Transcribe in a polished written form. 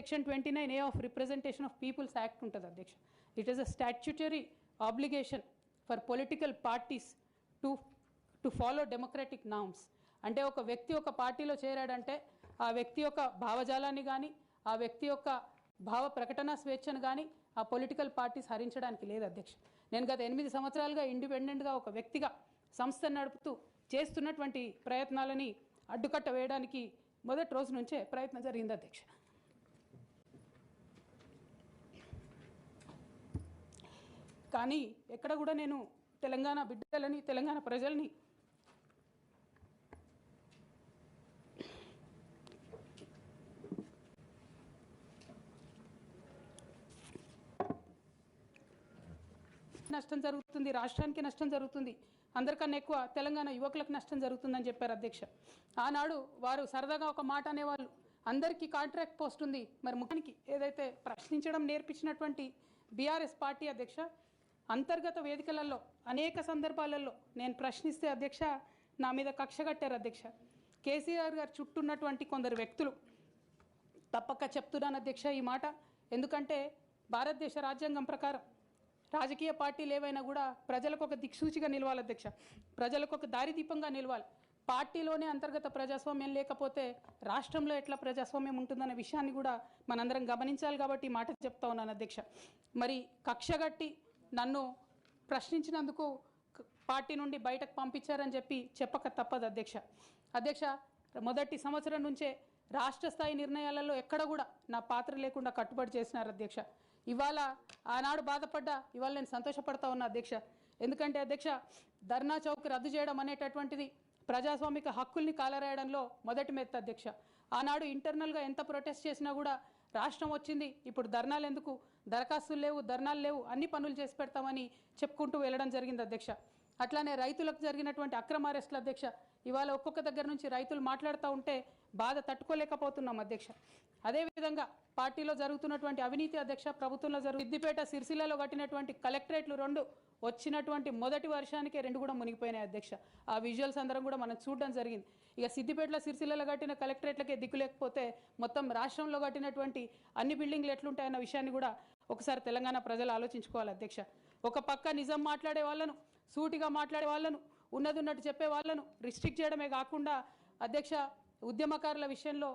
Section 29A of Representation of People's Act ఉంటుంది అధ్యక్ష. It is a statutory obligation for political parties to follow democratic norms. అంటే ఒక వ్యక్తి ఒక పార్టీలో చేరాడంటే ఆ వ్యక్తి యొక్క భావజాలాన్ని కానీ ఆ వ్యక్తి యొక్క భావ ప్రకటన స్వేచ్ఛను కానీ ఆ పొలిటికల్ పార్టీస్ హరించడానికి లేదు అధ్యక్ష. నేను గత 8 సంవత్సరాలుగా ఇండిపెండెంట్గా ఒక వ్యక్తిగా సంస్థ నడుపుతూ చేస్తున్నటువంటి ప్రయత్నాలని అడ్డుకట్ట వేయడానికి మొదటి రోజు నుంచే ప్రయత్నం జరిగింది అధ్యక్ష. కానీ ఎక్కడ కూడా నేను తెలంగాణ బిడ్డలని తెలంగాణ ప్రజల్ని నష్టం జరుగుతుంది, రాష్ట్రానికి నష్టం జరుగుతుంది, అందరికన్నా ఎక్కువ తెలంగాణ యువకులకు నష్టం జరుగుతుందని చెప్పారు అధ్యక్ష. ఆనాడు వారు సరదాగా ఒక మాట అనేవాళ్ళు, అందరికీ కాంట్రాక్ట్ పోస్ట్ ఉంది, మరి ముఖ్యానికి ఏదైతే ప్రశ్నించడం నేర్పించినటువంటి బీఆర్ఎస్ పార్టీ అధ్యక్ష అంతర్గత వేదికలలో అనేక సందర్భాలలో నేను ప్రశ్నిస్తే అధ్యక్ష నా మీద కక్ష కట్టారు అధ్యక్ష. కేసీఆర్ గారు చుట్టూన్నటువంటి కొందరు వ్యక్తులు తప్పక చెప్తున్నాను అధ్యక్ష ఈ మాట, ఎందుకంటే భారతదేశ రాజ్యాంగం ప్రకారం రాజకీయ పార్టీలు ఏవైనా కూడా ప్రజలకు ఒక దిక్సూచిగా నిలవాలి అధ్యక్ష, ప్రజలకు ఒక దారిదీపంగా నిలవాలి. పార్టీలోనే అంతర్గత ప్రజాస్వామ్యం లేకపోతే రాష్ట్రంలో ఎట్లా ప్రజాస్వామ్యం ఉంటుందనే విషయాన్ని కూడా మనందరం గమనించాలి. కాబట్టి ఈ మాట చెప్తా ఉన్నాను అధ్యక్ష. మరి కక్షగట్టి నన్ను ప్రశ్నించినందుకు పార్టీ నుండి బయటకు పంపించారని చెప్పక తప్పదు అధ్యక్ష. అధ్యక్ష మొదటి సంవత్సరం నుంచే రాష్ట్ర స్థాయి నిర్ణయాలలో ఎక్కడ కూడా నా పాత్ర లేకుండా కట్టుబడి చేసినారు అధ్యక్ష. ఇవాళ ఆనాడు బాధపడ్డా ఇవాళ నేను సంతోషపడతా ఉన్నా అధ్యక్ష. ఎందుకంటే అధ్యక్ష ధర్నా చౌక్ రద్దు చేయడం అనేటటువంటిది ప్రజాస్వామిక హక్కుల్ని కాలరాయడంలో మొదటి మెత్త అధ్యక్ష. ఆనాడు ఇంటర్నల్గా ఎంత ప్రొటెస్ట్ చేసినా కూడా రాష్ట్రం వచ్చింది, ఇప్పుడు ధర్నాలు ఎందుకు, దరఖాస్తులు లేవు, ధర్నాలు లేవు, అన్ని పనులు చేసి పెడతామని చెప్పుకుంటూ వెళ్ళడం జరిగింది అధ్యక్ష. అట్లానే రైతులకు జరిగినటువంటి అక్రమ అరెస్టులు అధ్యక్ష, ఇవాళ ఒక్కొక్క దగ్గర నుంచి రైతులు మాట్లాడుతూ ఉంటే బాధ తట్టుకోలేకపోతున్నాం అధ్యక్ష. అదేవిధంగా పార్టీలో జరుగుతున్నటువంటి అవినీతి అధ్యక్ష, ప్రభుత్వంలో సిద్దిపేట సిరిసిల్లలో కట్టినటువంటి కలెక్టరేట్లు 2 వచ్చినటువంటి మొదటి వర్షానికే 2 కూడా మునిగిపోయినాయి అధ్యక్ష. ఆ విజువల్స్ అందరం కూడా మనం చూడడం జరిగింది. ఇక సిద్దిపేటలో సిరిసిల్లలో కట్టిన కలెక్టరేట్లకే దిక్కు లేకపోతే మొత్తం రాష్ట్రంలో కట్టినటువంటి అన్ని బిల్డింగ్లు ఎట్లుంటాయన్న విషయాన్ని కూడా ఒకసారి తెలంగాణ ప్రజలు ఆలోచించుకోవాలి అధ్యక్ష. ఒక పక్క నిజం మాట్లాడే వాళ్ళను, సూటిగా మాట్లాడే వాళ్ళను, ఉన్నది ఉన్నట్టు చెప్పే వాళ్ళను రిస్ట్రిక్ట్ చేయడమే కాకుండా అధ్యక్ష ఉద్యమకారుల విషయంలో